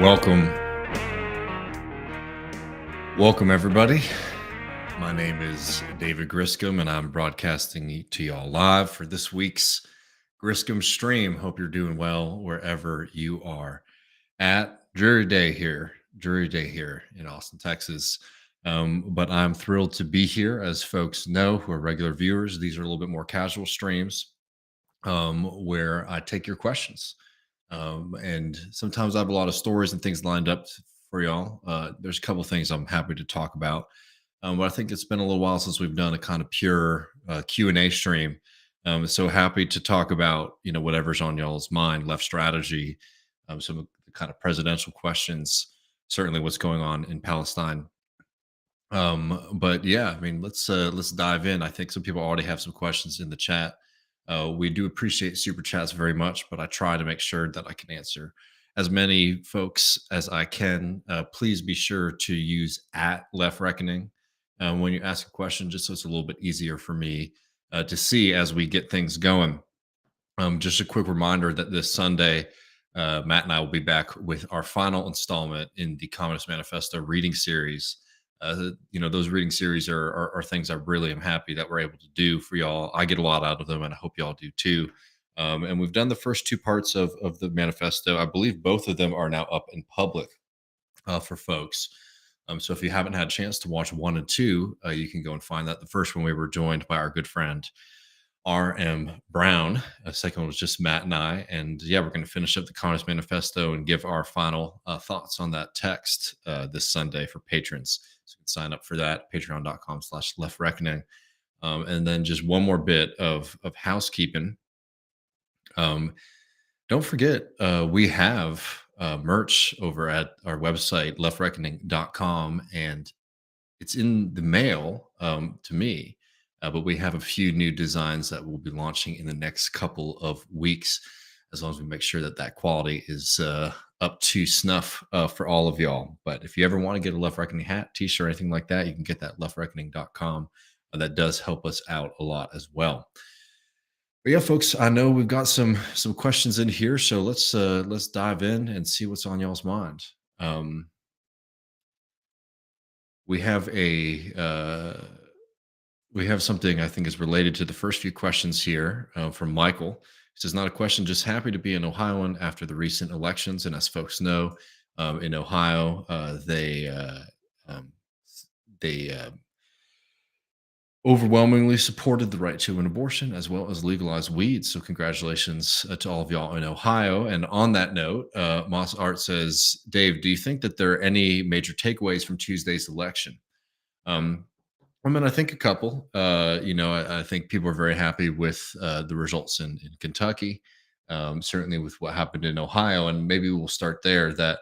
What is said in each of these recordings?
Welcome, welcome everybody. My name is David Griscom, and I'm broadcasting to y'all live for this week's Griscom stream. Hope you're doing well wherever you are at. Jury Day here in Austin, Texas. But I'm thrilled to be here. As folks know who are regular viewers, these are a little bit more casual streams where I take your questions. And sometimes I have a lot of stories and things lined up for y'all. There's a couple things I'm happy to talk about, but I think it's been a little while since we've done a kind of pure Q&A stream. So happy to talk about whatever's on y'all's mind, left strategy, some of the kind of presidential questions, certainly what's going on in Palestine. But yeah, I mean, let's dive in. I think some people already have some questions in the chat. We do appreciate super chats very much, but I try to make sure that I can answer as many folks as I can. Please be sure to use at Left Reckoning when you ask a question, just so it's a little bit easier for me to see as we get things going. Just a quick reminder that this Sunday, Matt and I will be back with our final installment in the Communist Manifesto reading series. Those reading series are things I really am happy that we're able to do for y'all. I get a lot out of them, and I hope y'all do too. And we've done the first two parts of the manifesto. I believe both of them are now up in public for folks. So if you haven't had a chance to watch 1 and 2, you can go and find that. The first one we were joined by our good friend R.M. Brown. The second one was just Matt and I. And yeah, we're going to finish up the Communist Manifesto and give our final thoughts on that text this Sunday for patrons. So you can sign up for that, patreon.com/left reckoning. And then just one more bit of housekeeping. Don't forget, we have merch over at our website, leftreckoning.com, and it's in the mail to me. But we have a few new designs that we'll be launching in the next couple of weeks, as long as we make sure that quality is up to snuff for all of y'all. But if you ever want to get a Left Reckoning hat, t-shirt, anything like that, you can get that at leftreckoning.com. That does help us out a lot as well. But yeah, folks, I know we've got some questions in here, so let's dive in and see what's on y'all's mind. We have something I think is related to the first few questions here from Michael. He says, not a question, just happy to be an Ohioan after the recent elections. And as folks know, in Ohio, they overwhelmingly supported the right to an abortion as well as legalized weed. So congratulations to all of y'all in Ohio. And on that note, Moss Art says, Dave, do you think that there are any major takeaways from Tuesday's election? I mean, I think a couple. I think people are very happy with the results in Kentucky, certainly with what happened in Ohio, and maybe we'll start there. That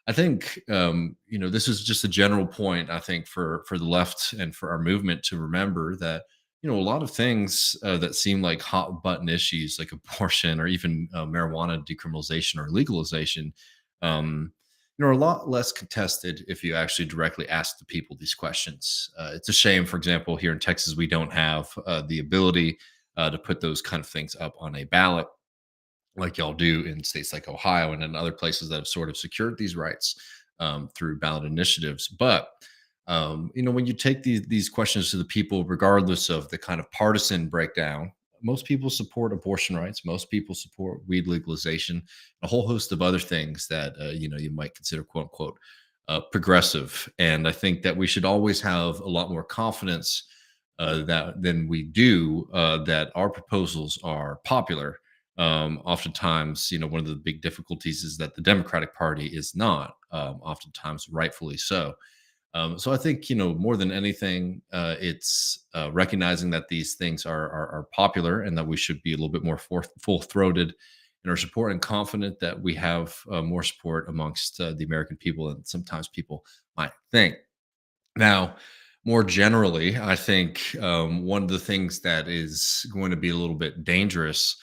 I think this is just a general point. I think for the left and for our movement to remember that a lot of things that seem like hot button issues, like abortion or even marijuana decriminalization or legalization. Are a lot less contested if you actually directly ask the people these questions. It's a shame, for example, here in Texas, we don't have the ability to put those kind of things up on a ballot like y'all do in states like Ohio and in other places that have sort of secured these rights through ballot initiatives. But when you take these questions to the people, regardless of the kind of partisan breakdown, most people support abortion rights. Most people support weed legalization, a whole host of other things that you might consider "quote unquote" progressive. And I think that we should always have a lot more confidence than we do that our proposals are popular. Oftentimes, one of the big difficulties is that the Democratic Party is not. Oftentimes, rightfully so. So I think more than anything, it's recognizing that these things are popular and that we should be a little bit more full-throated in our support and confident that we have more support amongst the American people than sometimes people might think. Now, more generally, I think one of the things that is going to be a little bit dangerous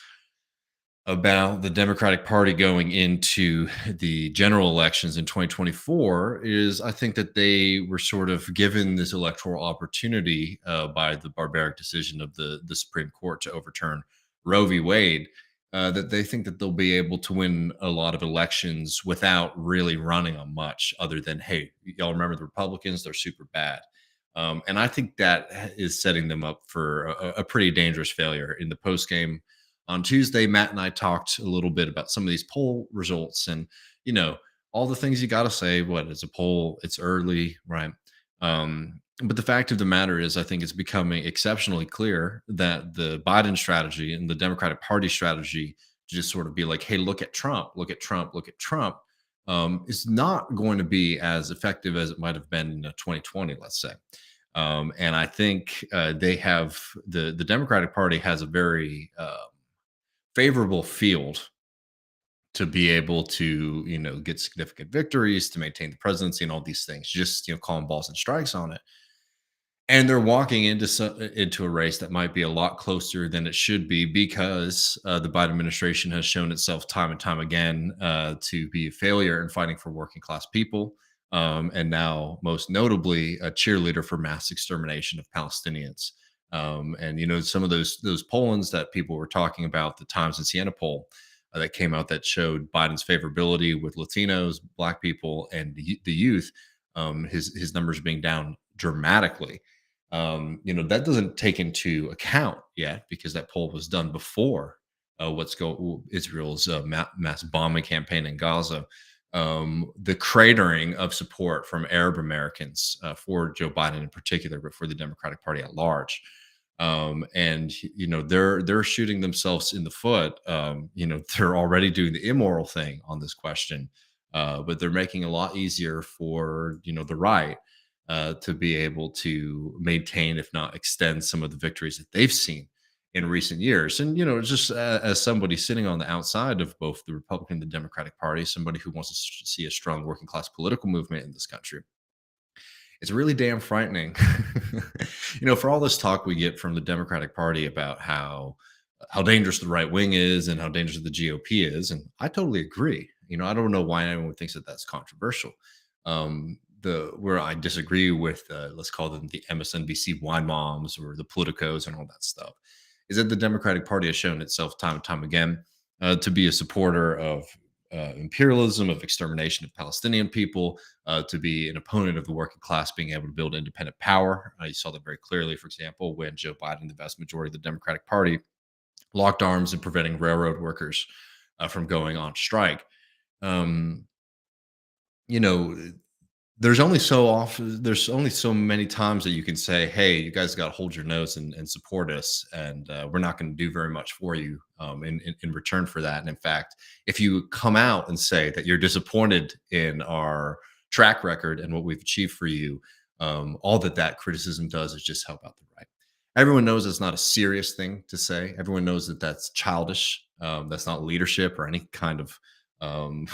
about the Democratic Party going into the general elections in 2024 is I think that they were sort of given this electoral opportunity by the barbaric decision of the Supreme Court to overturn Roe v. Wade. that they think that they'll be able to win a lot of elections without really running on much other than, hey, y'all remember the Republicans? They're super bad. And I think that is setting them up for a pretty dangerous failure in the post game. On Tuesday, Matt and I talked a little bit about some of these poll results and, you know, all the things you got to say. What it's a poll, it's early, right? But the fact of the matter is, I think it's becoming exceptionally clear that the Biden strategy and the Democratic Party strategy to just sort of be like, hey, look at Trump, look at Trump, look at Trump, is not going to be as effective as it might have been in 2020, let's say. And I think they have the Democratic Party has a very favorable field to be able to, get significant victories, to maintain the presidency and all these things, just, calling balls and strikes on it. And they're walking into a race that might be a lot closer than it should be because the Biden administration has shown itself time and time again to be a failure in fighting for working class people, and now most notably a cheerleader for mass extermination of Palestinians. And some of those pollings that people were talking about, the Times and Siena poll that came out that showed Biden's favorability with Latinos, Black people, and the youth, his numbers being down dramatically. That doesn't take into account yet because that poll was done before Israel's mass bombing campaign in Gaza. The cratering of support from Arab Americans for Joe Biden in particular, but for the Democratic Party at large. And they're shooting themselves in the foot. They're already doing the immoral thing on this question, but they're making it a lot easier for the right to be able to maintain, if not extend, some of the victories that they've seen in recent years. And just as somebody sitting on the outside of both the Republican and the Democratic Party, somebody who wants to see a strong working class political movement in this country, it's really damn frightening. For all this talk we get from the Democratic Party about how dangerous the right wing is and how dangerous the GOP is, and I totally agree. I don't know why anyone thinks that that's controversial. The Where I disagree with, let's call them the MSNBC wine moms or the politicos and all that stuff, is that the Democratic Party has shown itself time and time again to be a supporter of imperialism, of extermination of Palestinian people, to be an opponent of the working class being able to build independent power. You saw that very clearly, for example, when Joe Biden, the vast majority of the Democratic Party, locked arms in preventing railroad workers from going on strike. Um, you know, there's only so many times that you can say, hey, you guys got to hold your nose and support us, and we're not going to do very much for you in return for that. And in fact, if you come out and say that you're disappointed in our track record and what we've achieved for you, all that criticism does is just help out the right. Everyone knows it's not a serious thing to say. Everyone knows that that's childish. That's not leadership or any kind of um,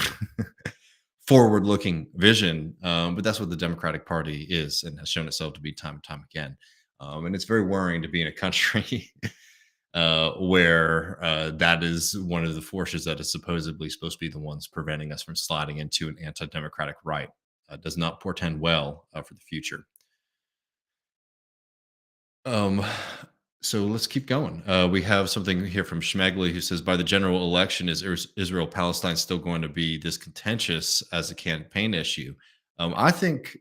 forward-looking vision. But that's what the Democratic Party is and has shown itself to be time and time again. And it's very worrying to be in a country where that is one of the forces that is supposed to be the ones preventing us from sliding into an anti-democratic right. Does not portend well for the future. Um, so let's keep going. We have something here from Schmegley who says, by the general election, is Israel-Palestine still going to be this contentious as a campaign issue? I think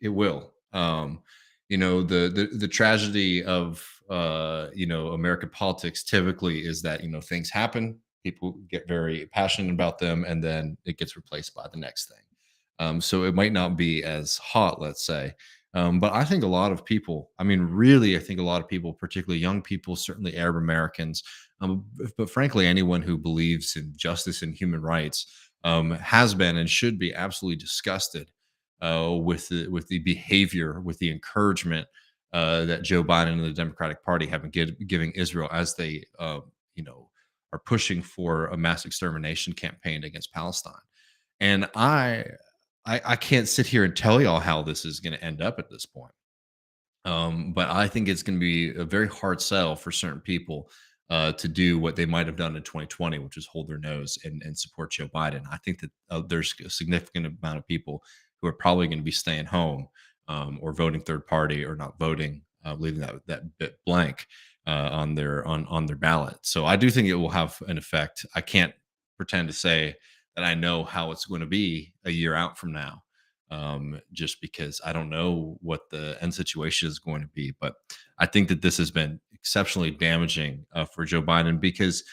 it will. The tragedy of American politics typically is that things happen, people get very passionate about them, and then it gets replaced by the next thing. So it might not be as hot, let's say. But I think a lot of people, I mean, really, I think a lot of people, particularly young people, certainly Arab Americans, but frankly, anyone who believes in justice and human rights has been and should be absolutely disgusted with the behavior, with the encouragement that Joe Biden and the Democratic Party have been giving Israel as they, you know, are pushing for a mass extermination campaign against Palestine. And I can't sit here and tell y'all how this is going to end up at this point. But I think it's going to be a very hard sell for certain people to do what they might have done in 2020, which is hold their nose and support Joe Biden. I think that there's a significant amount of people who are probably going to be staying home or voting third party or not voting, leaving that bit blank. on their ballot. So I do think it will have an effect. I can't pretend to say that I know how it's going to be a year out from now, just because I don't know what the end situation is going to be. But I think that this has been exceptionally damaging for Joe Biden because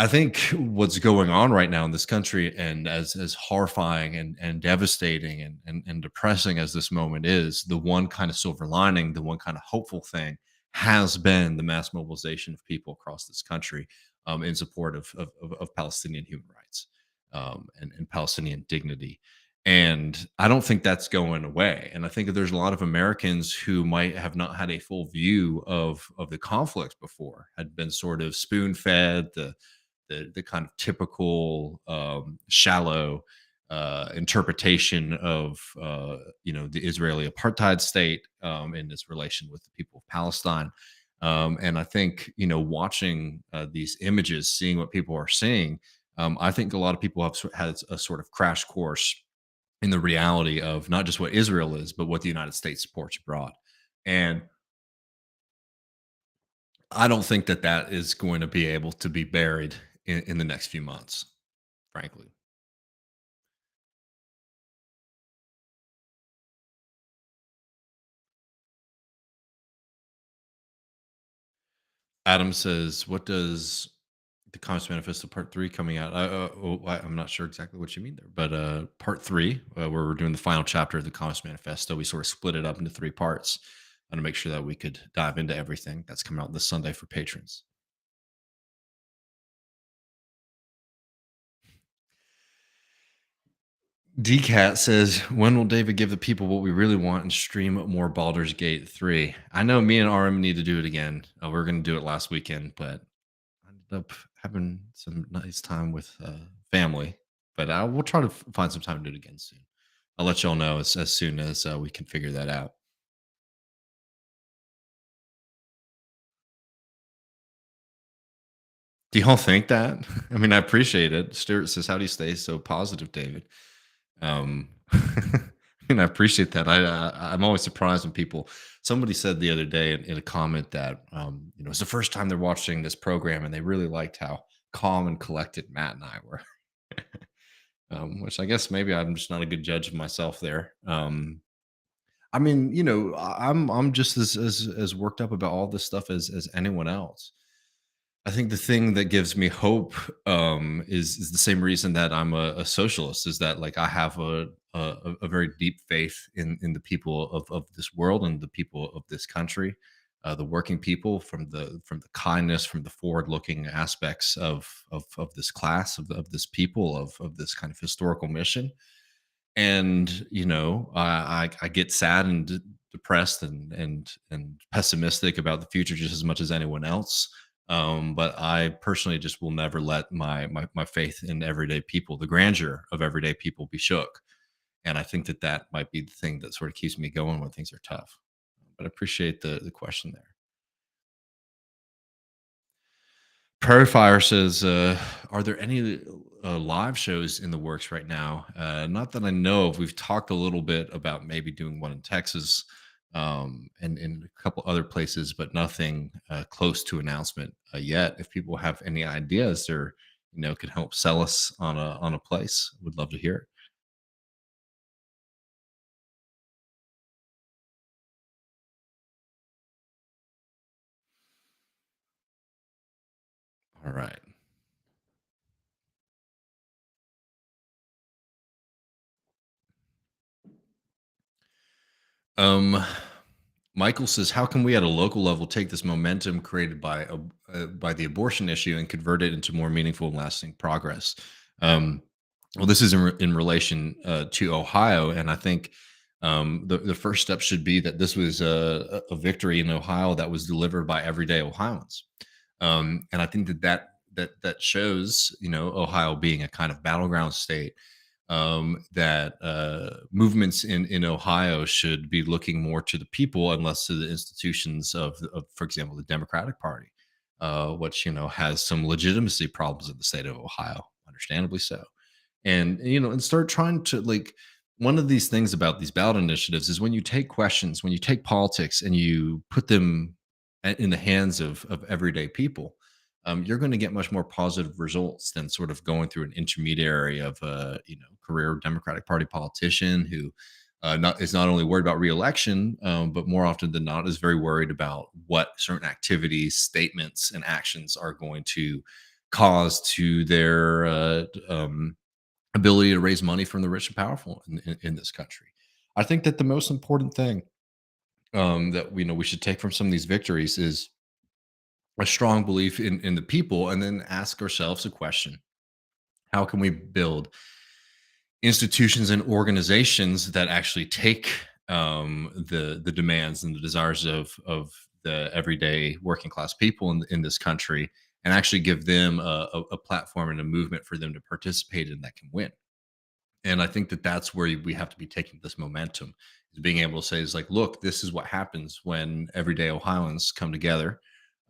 I think what's going on right now in this country, and as horrifying and devastating and depressing as this moment is, the one kind of silver lining, the one kind of hopeful thing, has been the mass mobilization of people across this country in support of Palestinian human rights and Palestinian dignity. And I don't think that's going away. And I think that there's a lot of Americans who might have not had a full view of the conflict before, had been sort of spoon fed the kind of typical shallow interpretation of the Israeli apartheid state in its relation with the people of Palestine. And I think watching these images, seeing what people are seeing, I think a lot of people have had a sort of crash course in the reality of not just what Israel is, but what the United States supports abroad. And I don't think that that is going to be able to be buried in the next few months, frankly. Adam says, "What does the Communist Manifesto Part 3 coming out?" I'm not sure exactly what you mean there, but Part 3, where we're doing the final chapter of the Communist Manifesto, we sort of split it up into three parts to make sure that we could dive into everything that's coming out this Sunday for patrons. DCAT says, "When will David give the people what we really want and stream more Baldur's Gate 3?" I know me and RM need to do it again. We are going to do it last weekend, but I ended up having some nice time with family. But I will try to find some time to do it again soon. I'll let y'all know as soon as we can figure that out. Do y'all think that? I mean, I appreciate it. Stuart says, "How do you stay so positive, David?" And I appreciate that. I'm always surprised when people. Somebody said the other day in a comment that it's the first time they're watching this program and they really liked how calm and collected Matt and I were. Which I guess maybe I'm just not a good judge of myself there. I mean, I'm just as worked up about all this stuff as anyone else. I think the thing that gives me hope is the same reason that I'm a socialist, is that like I have a very deep faith in the people of this world and the people of this country, the working people, from the kindness, from the forward looking aspects of this class of this people of this kind of historical mission. And I get sad and depressed and pessimistic about the future just as much as anyone else. But I personally just will never let my faith in everyday people, the grandeur of everyday people, be shook. And I think that that might be the thing that sort of keeps me going when things are tough. But I appreciate the question there. Prairie Fire says, "Are there any live shows in the works right now?" Not that I know of. We've talked a little bit about maybe doing one in Texas, and in a couple other places, but nothing close to announcement yet. If people have any ideas or can help sell us on a place, would love to hear it. All right. Um, Michael says, "How can we at a local level take this momentum created by the abortion issue and convert it into more meaningful and lasting progress?" Um, well, this is in relation to Ohio, and I think the first step should be that this was a victory in Ohio that was delivered by everyday Ohioans, and I think that shows Ohio being a kind of battleground state, that movements in Ohio should be looking more to the people and less to the institutions of for example, the Democratic Party, which has some legitimacy problems in the state of Ohio, understandably so. And and start trying to like. One of these things about these ballot initiatives is when you take questions, when you take politics and you put them in the hands of everyday people, you're going to get much more positive results than sort of going through an intermediary of a career Democratic Party politician who is not only worried about reelection, but more often than not is very worried about what certain activities, statements, and actions are going to cause to their ability to raise money from the rich and powerful in this country. I think that the most important thing that we should take from some of these victories is a strong belief in the people, and then ask ourselves a question: how can we build institutions and organizations that actually take the demands and the desires of the everyday working class people in this country, and actually give them a platform and a movement for them to participate in that can win? And I think that that's where we have to be taking this momentum, is being able to say, is like, look, this is what happens when everyday Ohioans come together.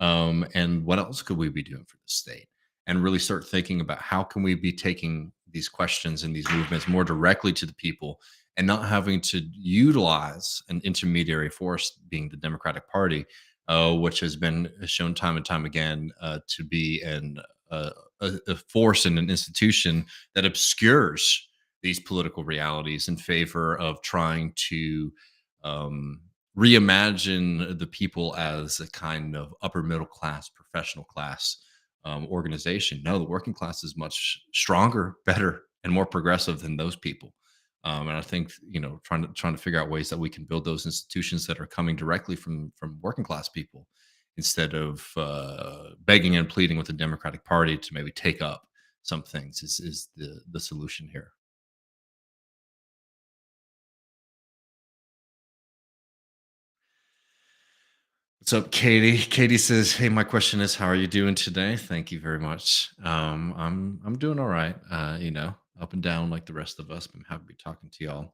And what else could we be doing for the state? And really start thinking about how can we be taking these questions and these movements more directly to the people, and not having to utilize an intermediary force being the Democratic Party, which has been shown time and time again to be a force and an institution that obscures these political realities in favor of trying to um, reimagine the people as a kind of upper middle class, professional class organization. No, the working class is much stronger, better, and more progressive than those people. And I think trying to figure out ways that we can build those institutions that are coming directly from working class people, instead of begging and pleading with the Democratic Party to maybe take up some things, is the solution here. What's up, Katie? Katie says, "Hey, my question is, how are you doing today?" Thank you very much. I'm doing all right. Up and down like the rest of us. But I'm happy to be talking to y'all.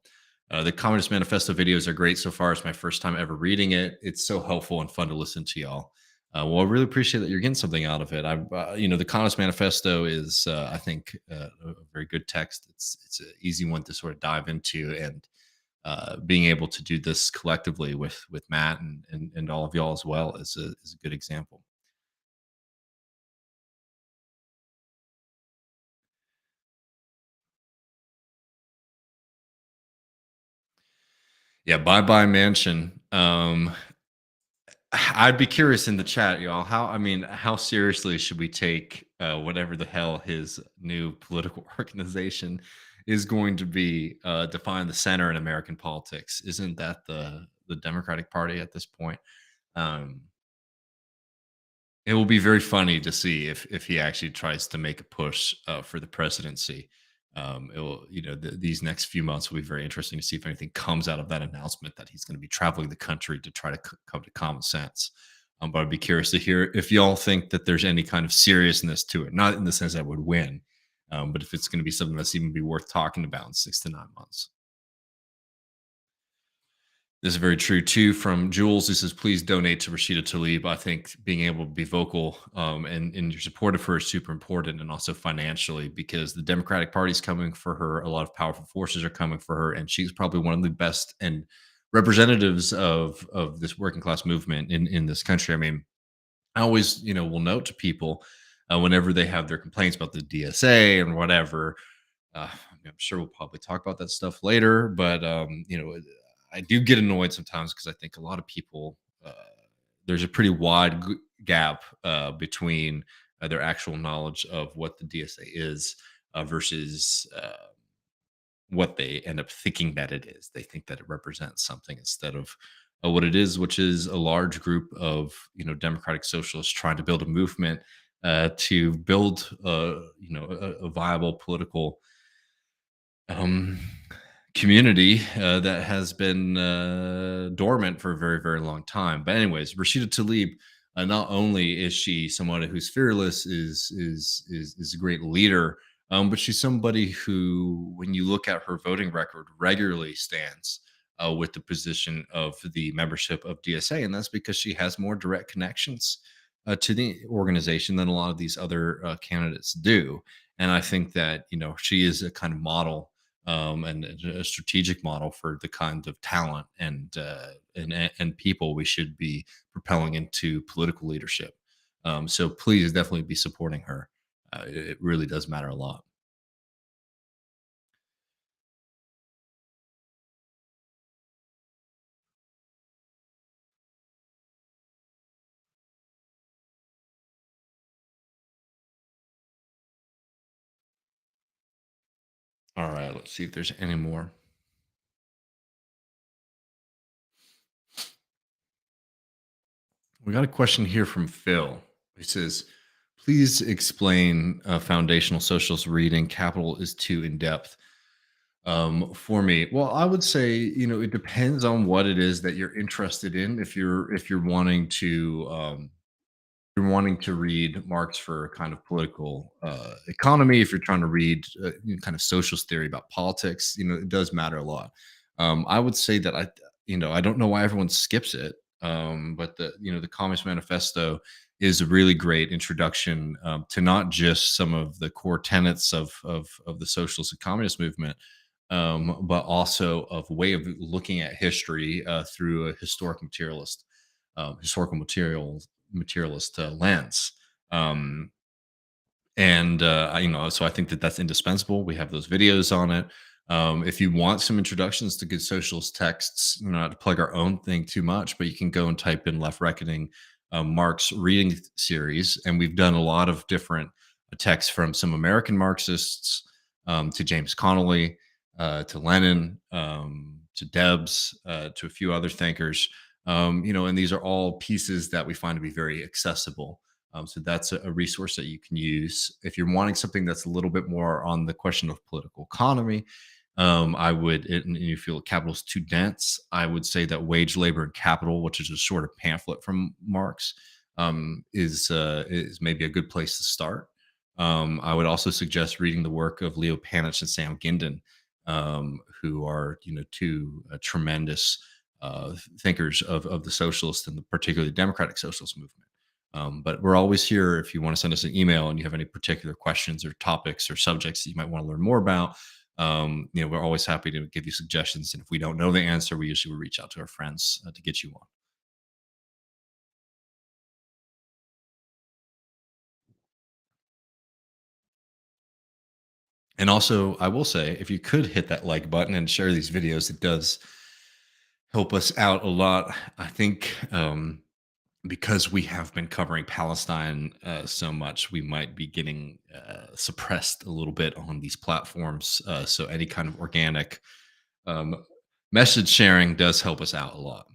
The Communist Manifesto videos are great so far. It's my first time ever reading it. It's so helpful and fun to listen to y'all. Well, I really appreciate that you're getting something out of it. The Communist Manifesto is, I think, a very good text. It's an easy one to sort of dive into, and being able to do this collectively with Matt and all of y'all as well is a good example. Yeah, bye bye mansion. I'd be curious in the chat, y'all. How seriously should we take whatever the hell his new political organization is going to be, define the center in American politics? Isn't that the Democratic Party at this point? Um, It will be very funny to see if he actually tries to make a push for the presidency. It will, these next few months will be very interesting to see if anything comes out of that announcement that he's going to be traveling the country to try to come to common sense. But I'd be curious to hear if y'all think that there's any kind of seriousness to it, not in the sense that would win, but if it's going to be something that's even be worth talking about in 6 to 9 months. This is very true too. From Jules, this says, "Please donate to Rashida Tlaib." I think being able to be vocal and in your support of her is super important, and also financially, because the Democratic Party is coming for her. A lot of powerful forces are coming for her, and she's probably one of the best and representatives of this working class movement in this country. I mean, I always will note to people whenever they have their complaints about the DSA and whatever. I'm sure we'll probably talk about that stuff later, but I do get annoyed sometimes because I think a lot of people, there's a pretty wide gap between their actual knowledge of what the DSA is versus what they end up thinking that it is. They think that it represents something instead of what it is, which is a large group of democratic socialists trying to build a movement to build a viable political um, community that has been dormant for a very, very long time. But anyways, Rashida Tlaib, not only is she someone who's fearless, is a great leader, but she's somebody who, when you look at her voting record, regularly stands with the position of the membership of DSA, and that's because she has more direct connections to the organization than a lot of these other candidates do. And I think that she is a kind of model and a strategic model for the kind of talent and people we should be propelling into political leadership. So please definitely be supporting her. It really does matter a lot. All right, let's see if there's any more. We got a question here from Phil. He says, please explain foundational socialist reading. Capital is too in depth for me. Well, I would say, it depends on what it is that you're interested in. If you're wanting to you're wanting to read Marx for kind of political economy, if you're trying to read kind of socialist theory about politics, it does matter a lot. I would say that I don't know why everyone skips it, but the Communist Manifesto is a really great introduction to not just some of the core tenets of the socialist and communist movement, but also of a way of looking at history through a historical materialist lens. Um, and so I think that that's indispensable. We have those videos on it. If you want some introductions to good socialist texts, not to plug our own thing too much, but you can go and type in Left Reckoning Marx reading series, and we've done a lot of different texts from some American Marxists to James Connolly, to Lenin, to Debs, to a few other thinkers. And these are all pieces that we find to be very accessible. So that's a resource that you can use. If you're wanting something that's a little bit more on the question of political economy, and you feel capital is too dense, I would say that Wage, Labor, and Capital, which is a sort of pamphlet from Marx, is maybe a good place to start. I would also suggest reading the work of Leo Panitch and Sam Ginden, who are two tremendous thinkers of the socialist and particularly democratic socialist movement. But we're always here if you want to send us an email and you have any particular questions or topics or subjects that you might want to learn more about. We're always happy to give you suggestions. And if we don't know the answer, we usually will reach out to our friends to get you on. And also, I will say, if you could hit that like button and share these videos, it does help us out a lot. I think because we have been covering Palestine so much, we might be getting suppressed a little bit on these platforms. So any kind of organic um, message sharing does help us out a lot.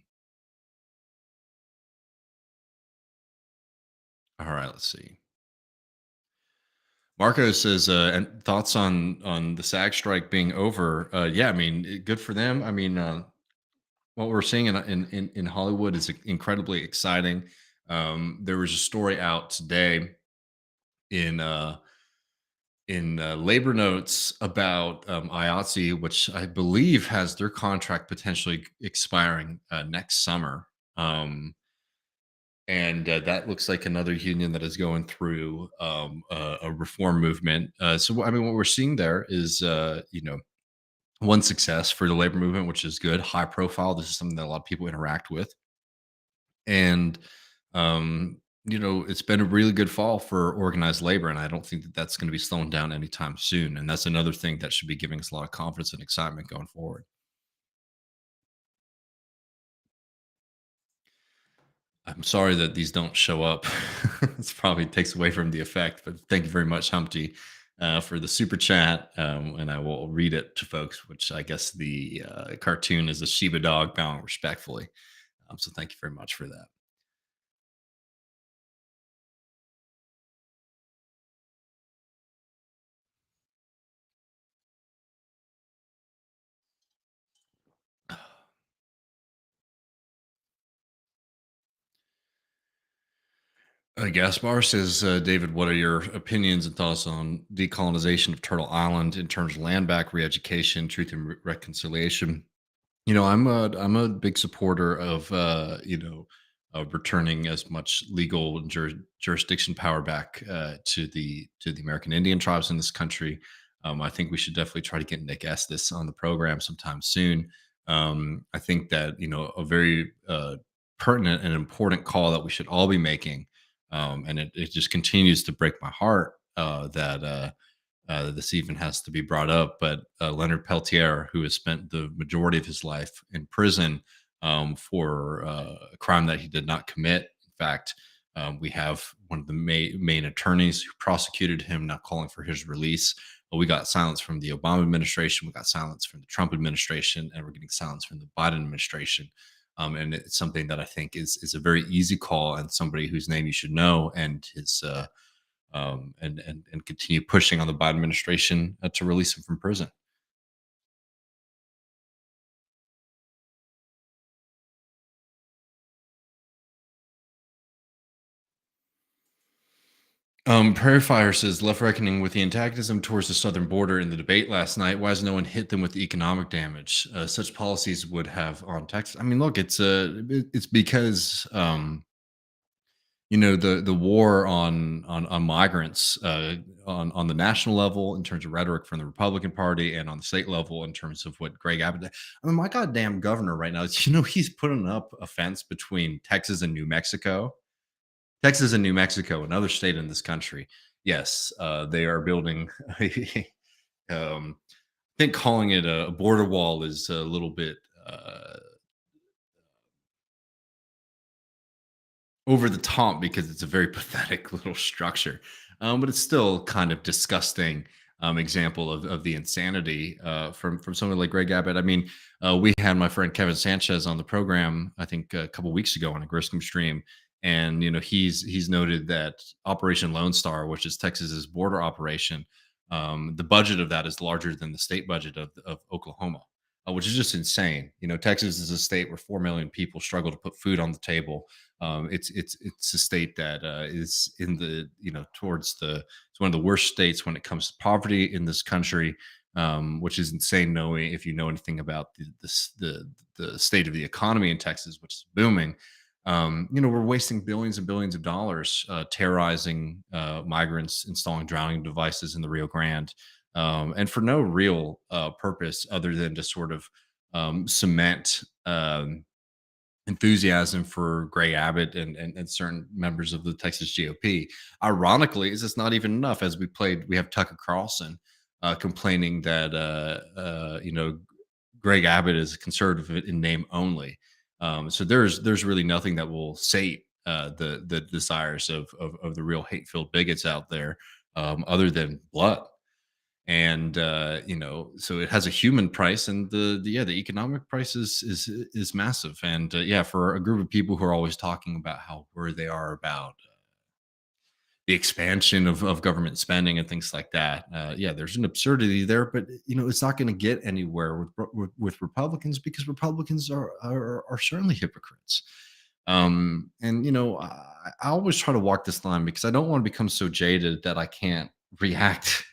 All right, let's see. Marco says, and thoughts on the SAG strike being over? Yeah, I mean, good for them. I mean, what we're seeing in Hollywood is incredibly exciting. There was a story out today in labor notes about IATSE, which I believe has their contract potentially expiring next summer. And that looks like another union that is going through a reform movement. So, I mean, what we're seeing there is, one success for the labor movement, which is good, high profile. This is something that a lot of people interact with. And, it's been a really good fall for organized labor. And I don't think that that's going to be slowing down anytime soon. And that's another thing that should be giving us a lot of confidence and excitement going forward. I'm sorry that these don't show up. It's probably takes away from the effect, but thank you very much, Humpty, for the super chat. And I will read it to folks, which I guess the cartoon is a Shiba dog bowing respectfully. So thank you very much for that. Gaspar says, David, what are your opinions and thoughts on decolonization of Turtle Island in terms of land back, re-education, truth and reconciliation? I'm a big supporter of of returning as much legal and jurisdiction power back to the American Indian tribes in this country. I think we should definitely try to get Nick Estes on the program sometime soon. I think that a very pertinent and important call that we should all be making, and it just continues to break my heart that this even has to be brought up. But Leonard Peltier, who has spent the majority of his life in prison for a crime that he did not commit. In fact, we have one of the main attorneys who prosecuted him now calling for his release. We got silence from the Obama administration, we got silence from the Trump administration, and we're getting silence from the Biden administration. And it's something that I think is a very easy call, and somebody whose name you should know, and his and continue pushing on the Biden administration to release him from prison. Prairie Fire says left reckoning with the antagonism towards the southern border in the debate last night. Why has no one hit them with the economic damage such policies would have on Texas? I mean, look, it's because the war on migrants on the national level in terms of rhetoric from the Republican Party, and on the state level in terms of what Greg Abbott. I mean, my goddamn governor right now, he's putting up a fence between Texas and New Mexico. Texas and New Mexico, another state in this country. Yes, they are building. I think calling it a border wall is a little bit over the top because it's a very pathetic little structure, but it's still kind of disgusting example of the insanity from someone like Greg Abbott. I mean, we had my friend Kevin Sanchez on the program, I think a couple weeks ago on a Griscom stream, and he's noted that Operation Lone Star, which is Texas's border operation, the budget of that is larger than the state budget of Oklahoma. Which is just insane. Texas is a state where 4 million people struggle to put food on the table. It's a state that is in the towards the it's one of the worst states when it comes to poverty in this country, which is insane. Knowing if you know anything about the state of the economy in Texas, which is booming. We're wasting billions and billions of dollars terrorizing migrants, installing drowning devices in the Rio Grande, and for no real purpose other than to sort of cement enthusiasm for Gray Abbott and certain members of the Texas GOP. Ironically, is it's not even enough. As we have Tucker Carlson complaining that Greg Abbott is conservative in name only. So there's really nothing that will sate the desires of the real hate filled bigots out there, other than blood. And so it has a human price, and the economic price is massive. And yeah, for a group of people who are always talking about how worried they are about the expansion of government spending and things like that. Yeah, there's an absurdity there, but it's not going to get anywhere with Republicans, because Republicans are certainly hypocrites. And I always try to walk this line because I don't want to become so jaded that I can't react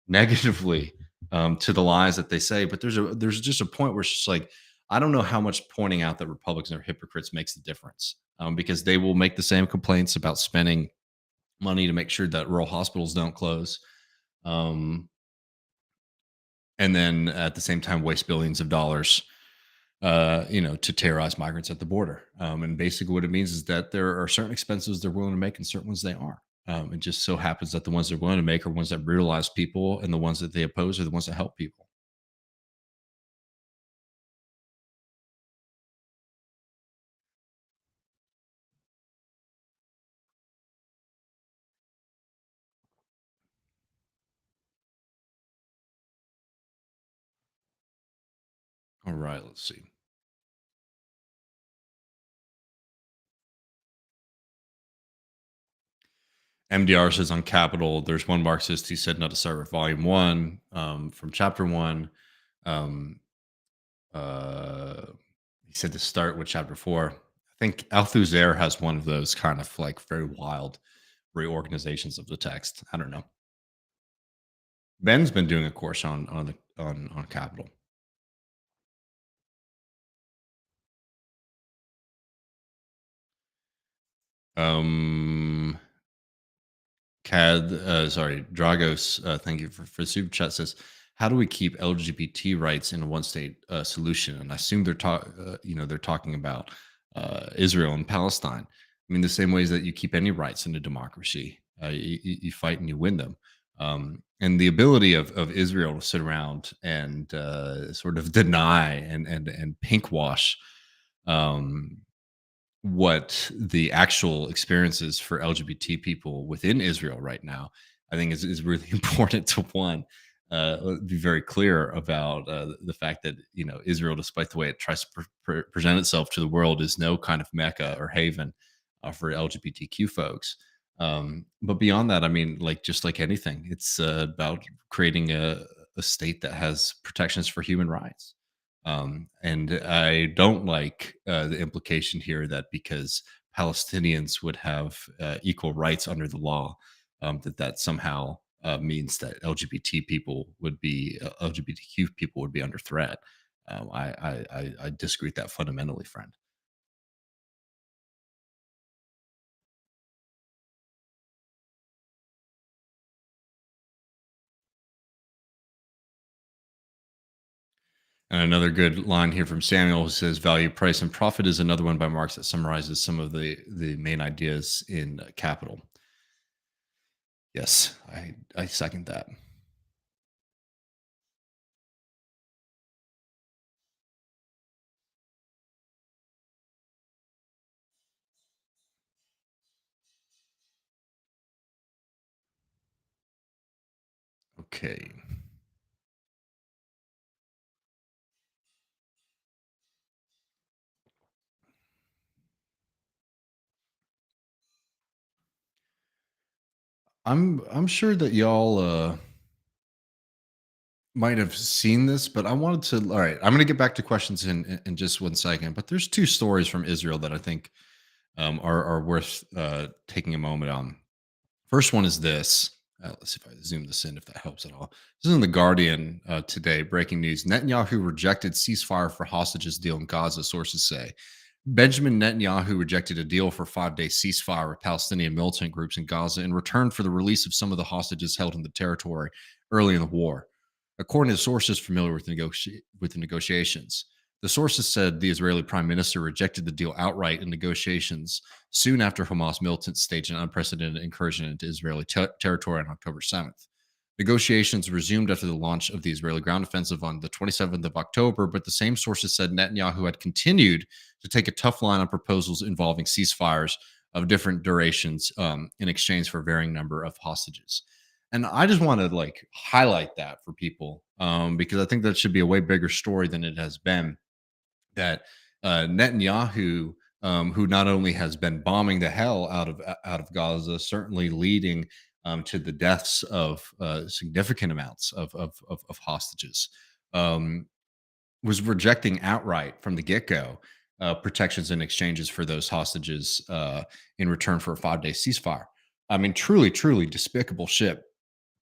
negatively to the lies that they say. But there's just a point where it's just like, I don't know how much pointing out that Republicans are hypocrites makes the difference, because they will make the same complaints about spending money to make sure that rural hospitals don't close, um, and then at the same time waste billions of dollars, to terrorize migrants at the border. And basically, what it means is that there are certain expenses they're willing to make, and certain ones they aren't. It just so happens that the ones they're willing to make are ones that brutalize people, and the ones that they oppose are the ones that help people. All right, let's see. MDR says on Capital, there's one Marxist. He said not to start with Volume One, from Chapter One. Um, uh, he said to start with Chapter Four. I think Althusser has one of those kind of like very wild reorganizations of the text. I don't know. Ben's been doing a course on Capital. Um, Dragos, thank you for super chat says, how do we keep LGBT rights in a one state solution? And I assume they're talking about Israel and Palestine. I mean, the same ways that you keep any rights in a democracy, you fight and you win them. And the ability of Israel to sit around and sort of deny and pink wash um, what the actual experiences for LGBT people within Israel right now, I think is really important to be very clear about the fact that Israel, despite the way it tries to present itself to the world, is no kind of mecca or haven for LGBTQ folks. But beyond that, I mean, like just like anything, it's about creating a state that has protections for human rights. And I don't like the implication here that because Palestinians would have equal rights under the law, that somehow means that LGBTQ people would be under threat. I disagree with that fundamentally, friend. And another good line here from Samuel who says, "Value, price, and profit" is another one by Marx that summarizes some of the main ideas in Capital. Yes, I second that. Okay. I'm sure that y'all might have seen this, but I wanted to. All right, I'm going to get back to questions in just 1 second. But there's two stories from Israel that I think are worth taking a moment on. First one is this. Let's see if I zoom this in, if that helps at all. This is in the Guardian today. Breaking news: Netanyahu rejected ceasefire for hostages deal in Gaza. Sources say Benjamin Netanyahu rejected a deal for 5-day ceasefire with Palestinian militant groups in Gaza in return for the release of some of the hostages held in the territory early in the war. According to sources familiar with the negotiations, the sources said the Israeli prime minister rejected the deal outright in negotiations soon after Hamas militants staged an unprecedented incursion into Israeli territory on October 7th. Negotiations resumed after the launch of the Israeli ground offensive on the 27th of October, but the same sources said Netanyahu had continued to take a tough line on proposals involving ceasefires of different durations in exchange for a varying number of hostages. And I just want to like highlight that for people because I think that should be a way bigger story than it has been. That Netanyahu, who not only has been bombing the hell out of Gaza, certainly leading to the deaths of significant amounts of hostages, um, was rejecting outright from the get go protections and exchanges for those hostages in return for a 5-day ceasefire. I mean, truly, truly despicable shit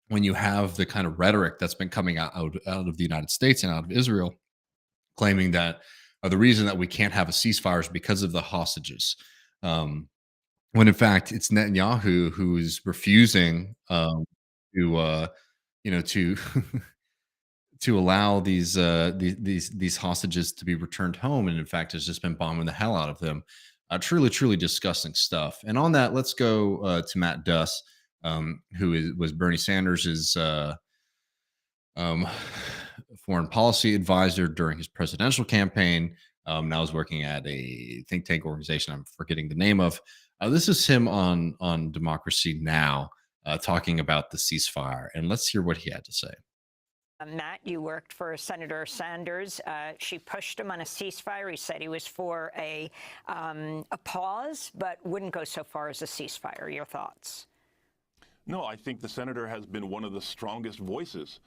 when you have the kind of rhetoric that's been coming out of the United States and out of Israel, claiming that the reason that we can't have a ceasefire is because of the hostages. Um, when in fact it's Netanyahu who is refusing to, to to allow these hostages to be returned home, and in fact has just been bombing the hell out of them. Truly, truly disgusting stuff. And on that, let's go to Matt Duss, was Bernie Sanders's um, foreign policy advisor during his presidential campaign. Now is working at a think tank organization I'm forgetting the name of. This is him on Democracy Now, talking about the ceasefire, and let's hear what he had to say. Matt, you worked for Senator Sanders. She pushed him on a ceasefire. He said he was for a pause, but wouldn't go so far as a ceasefire. Your thoughts? No, I think the senator has been one of the strongest voices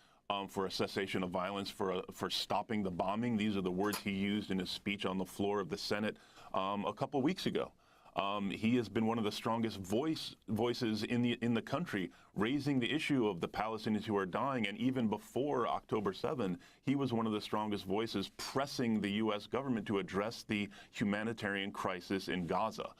for a cessation of violence, for stopping the bombing. These are the words he used in his speech on the floor of the Senate a couple weeks ago. He has been one of the strongest voices in the country, raising the issue of the Palestinians who are dying. And even before October 7, he was one of the strongest voices pressing the U.S. government to address the humanitarian crisis in Gaza.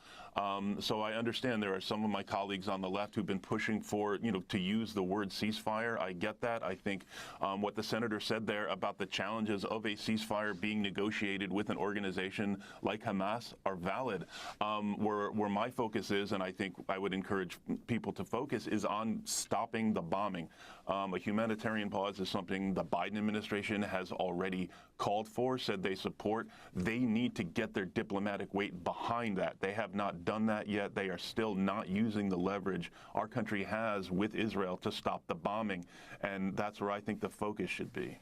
So I understand there are some of my colleagues on the left who've been pushing for, to use the word ceasefire. I get that. I think what the senator said there about the challenges of a ceasefire being negotiated with an organization like Hamas are valid. Where my focus is, and I think I would encourage people to focus, is on stopping the bombing. A humanitarian pause is something the Biden administration has already called for, said they support. They need to get their diplomatic weight behind that. They have not done that yet. They are still not using the leverage our country has with Israel to stop the bombing. And that's where I think the focus should be.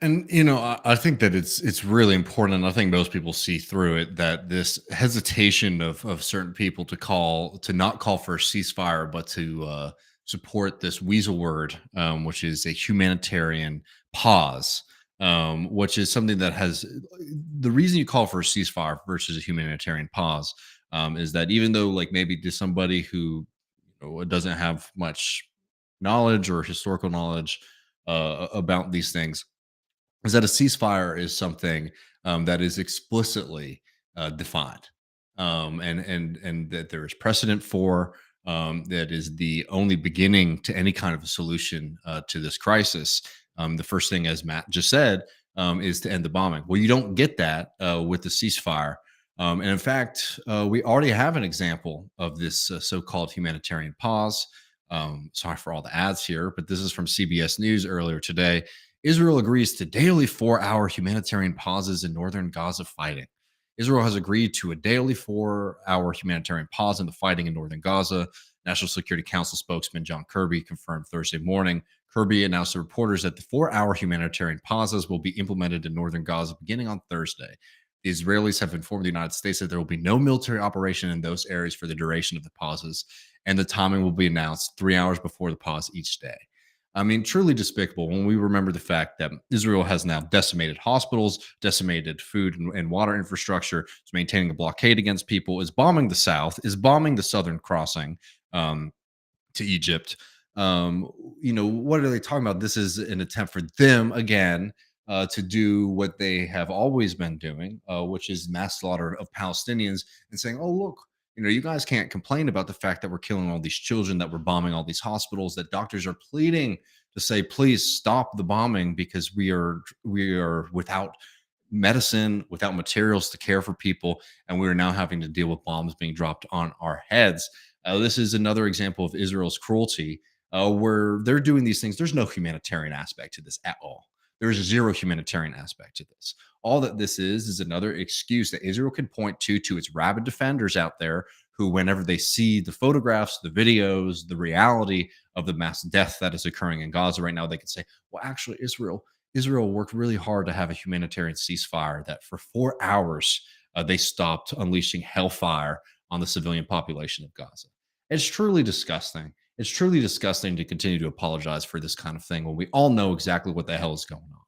And I think that it's really important, and I think most people see through it that this hesitation of certain people to not call for a ceasefire, but to support this weasel word, which is a humanitarian pause, which is something that has the reason you call for a ceasefire versus a humanitarian pause, is that even though like maybe to somebody who doesn't have much knowledge or historical knowledge about these things, is that a ceasefire is something that is explicitly defined, and that there is precedent for. That is the only beginning to any kind of a solution to this crisis. The first thing, as Matt just said, is to end the bombing. Well, you don't get that with the ceasefire. And in fact, we already have an example of this so-called humanitarian pause. Sorry for all the ads here, but this is from CBS News earlier today. Israel agrees to daily 4-hour humanitarian pauses in northern Gaza fighting. Israel has agreed to a daily 4-hour humanitarian pause in the fighting in northern Gaza. National Security Council spokesman John Kirby confirmed Thursday morning. Kirby announced to reporters that the 4-hour humanitarian pauses will be implemented in northern Gaza beginning on Thursday. The Israelis have informed the United States that there will be no military operation in those areas for the duration of the pauses, and the timing will be announced 3 hours before the pause each day. I mean, truly despicable when we remember the fact that Israel has now decimated hospitals, decimated food and water infrastructure, is maintaining a blockade against people, is bombing the south, is bombing the southern crossing um, to Egypt. Um, what are they talking about? This is an attempt for them again to do what they have always been doing, which is mass slaughter of Palestinians, and saying, "Oh, look, you guys can't complain about the fact that we're killing all these children, that we're bombing all these hospitals, that doctors are pleading to say, please stop the bombing because we are without medicine, without materials to care for people, and we are now having to deal with bombs being dropped on our heads." This is another example of Israel's cruelty, where they're doing these things. There's no humanitarian aspect to this at all. There's zero humanitarian aspect to this. All that this is another excuse that Israel can point to its rabid defenders out there who, whenever they see the photographs, the videos, the reality of the mass death that is occurring in Gaza right now, they can say, well, actually, Israel worked really hard to have a humanitarian ceasefire that for 4 hours they stopped unleashing hellfire on the civilian population of Gaza. It's truly disgusting. It's truly disgusting to continue to apologize for this kind of thing when we all know exactly what the hell is going on.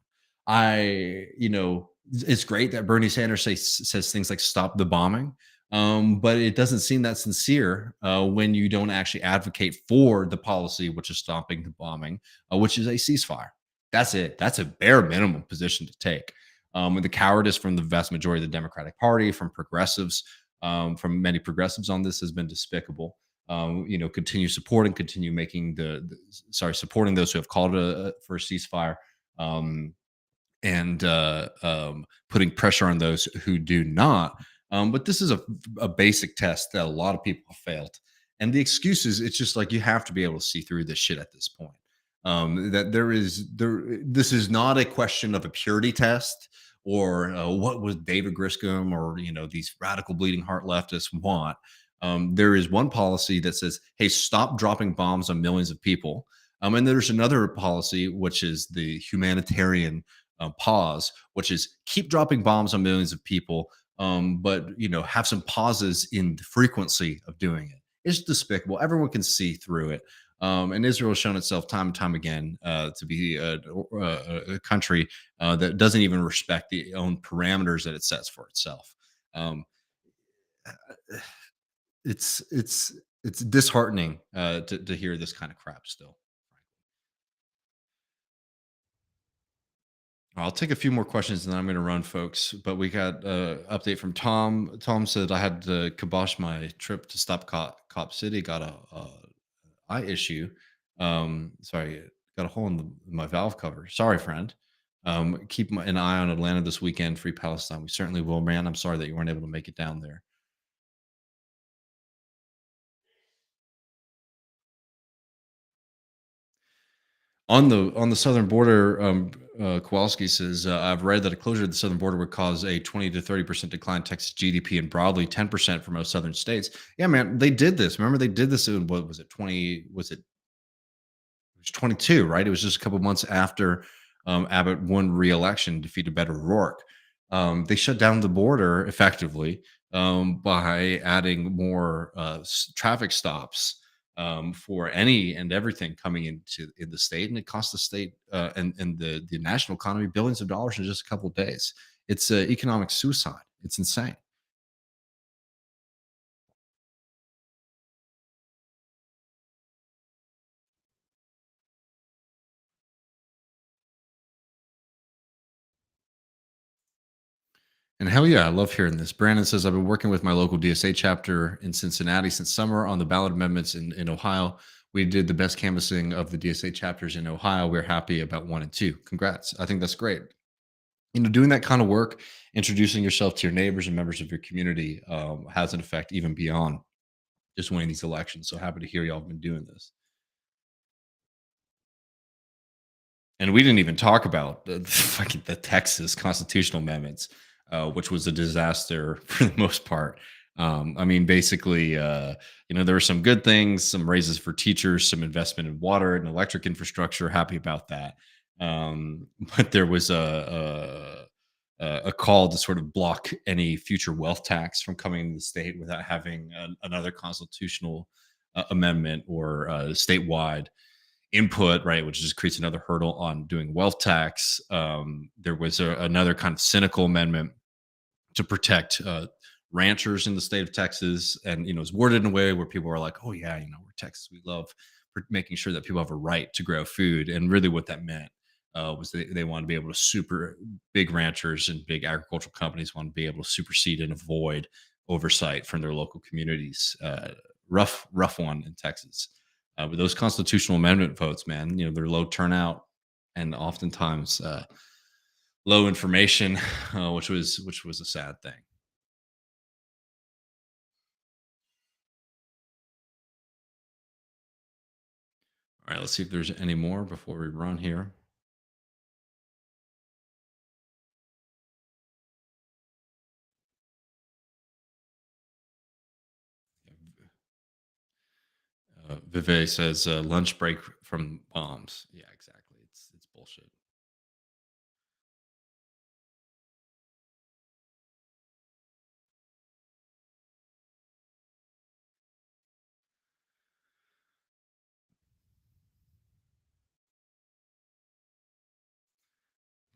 It's great that Bernie Sanders says things like "stop the bombing," but it doesn't seem that sincere when you don't actually advocate for the policy, which is stopping the bombing, which is a ceasefire. That's it. That's a bare minimum position to take. And the cowardice from the vast majority of the Democratic Party, from progressives, from many progressives on this has been despicable. Continue supporting, continue making supporting those who have called for a ceasefire, um, and putting pressure on those who do not. But this is a basic test that a lot of people have failed. And the excuses, it's just like you have to be able to see through this shit at this point. That this is not a question of a purity test or what was David Griscom or these radical bleeding heart leftists want. There is one policy that says, "Hey, stop dropping bombs on millions of people," and there's another policy which is the humanitarian pause, which is keep dropping bombs on millions of people, but have some pauses in the frequency of doing it. It's despicable. Everyone can see through it. And Israel has shown itself time and time again to be a country that doesn't even respect the own parameters that it sets for itself. Um, it's disheartening to hear this kind of crap still. I'll take a few more questions and then I'm going to run, folks. But we got update from Tom. Tom said I had to kibosh my trip to stop Cop City. Got a eye issue. Sorry, got a hole in my valve cover. Sorry, friend. Keep an eye on Atlanta this weekend. Free Palestine. We certainly will, man. I'm sorry that you weren't able to make it down there. On the southern border, Kowalski says, I've read that a closure of the southern border would cause a 20 to 30% decline in Texas GDP and broadly 10% for most southern states. Yeah, man, they did this. Remember, they did this in what was it, 20? Was it 22, right? It was just a couple months after Abbott won re-election, defeated Beto O'Rourke. They shut down the border effectively by adding more traffic stops for any and everything coming into in the state, and it cost the state and the national economy billions of dollars in just a couple of days. It's economic suicide. It's insane. And hell yeah, I love hearing this. Brandon says, I've been working with my local DSA chapter in Cincinnati since summer on the ballot amendments in Ohio. We did the best canvassing of the DSA chapters in Ohio. We're happy about 1 and 2. Congrats. I think that's great. Doing that kind of work, introducing yourself to your neighbors and members of your community has an effect even beyond just winning these elections. So happy to hear y'all have been doing this. And we didn't even talk about the Texas constitutional amendments, which was a disaster for the most part. I mean, basically, there were some good things, some raises for teachers, some investment in water and electric infrastructure. Happy about that. But there was a call to sort of block any future wealth tax from coming into the state without having another constitutional amendment or statewide input, right, which just creates another hurdle on doing wealth tax. There was another kind of cynical amendment to protect ranchers in the state of Texas, and it's worded in a way where people are like, "Oh yeah, we're Texas, we love making sure that people have a right to grow food." And really, what that meant was they want to be able to super big ranchers and big agricultural companies want to be able to supersede and avoid oversight from their local communities. Rough one in Texas. But those constitutional amendment votes, man, they're low turnout and oftentimes low information, which was a sad thing. All right, let's see if there's any more before we run here. Vive says lunch break from bombs. Yeah, exactly. It's bullshit.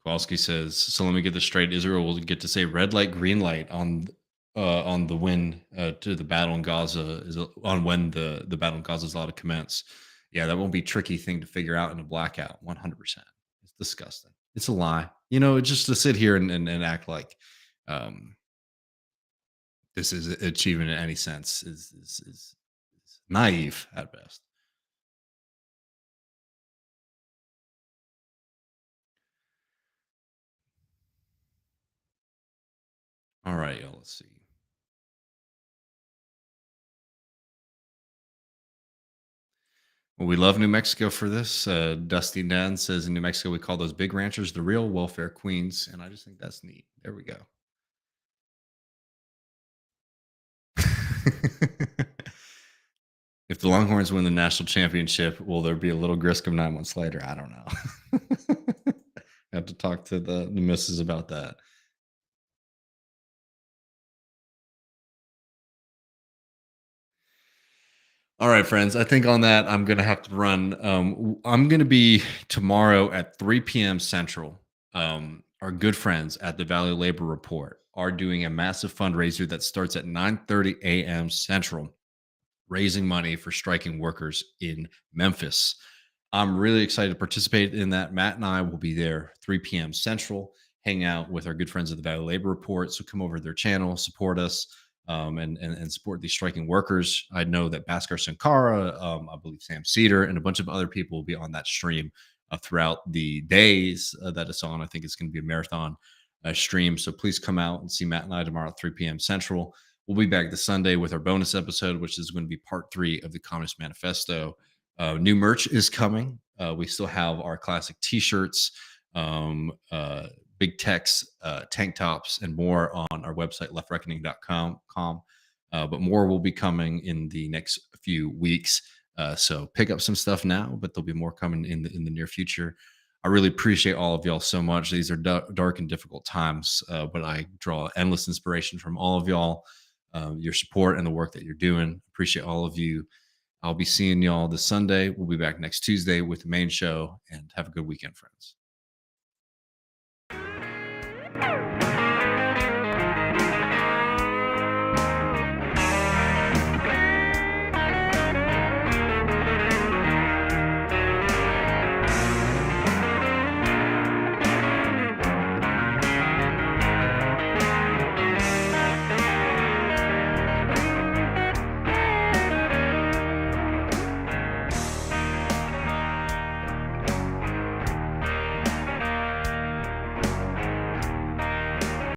Kowalski says, so let me get this straight. Israel will get to say red light, green light on the when to the battle in Gaza on when the battle in Gaza is allowed to commence. Yeah, that won't be a tricky thing to figure out in a blackout. 100%. It's disgusting. It's a lie. Just to sit here and act like um, this is achieving in any sense is naive at best. All right, y'all. Let's see. Well, we love New Mexico for this. Dusty Nunn says in New Mexico, we call those big ranchers the real welfare queens. And I just think that's neat. There we go. If the Longhorns win the national championship, will there be a little Griscom 9 months later? I don't know. I have to talk to the missus about that. All right, friends. I think on that, I'm going to have to run. I'm going to be tomorrow at 3 p.m. Central. Our good friends at the Valley Labor Report are doing a massive fundraiser that starts at 9:30 a.m. Central, raising money for striking workers in Memphis. I'm really excited to participate in that. Matt and I will be there 3 p.m. Central, hang out with our good friends of the Valley Labor Report. So come over to their channel, support us, and support these striking workers. I know that Bhaskar Sankara, I believe Sam Cedar, and a bunch of other people will be on that stream throughout the days that it's on. I think it's going to be a marathon stream. So please come out and see Matt and I tomorrow at 3 p.m. Central. We'll be back this Sunday with our bonus episode, which is going to be part 3 of the Communist Manifesto. New merch is coming. We still have our classic T-shirts, big text, tank tops, and more on our website, leftreckoning.com. But more will be coming in the next few weeks. So pick up some stuff now, but there'll be more coming in the near future. I really appreciate all of y'all so much. These are dark and difficult times, but I draw endless inspiration from all of y'all, your support and the work that you're doing. Appreciate all of you. I'll be seeing y'all this Sunday. We'll be back next Tuesday with the main show, and have a good weekend, friends.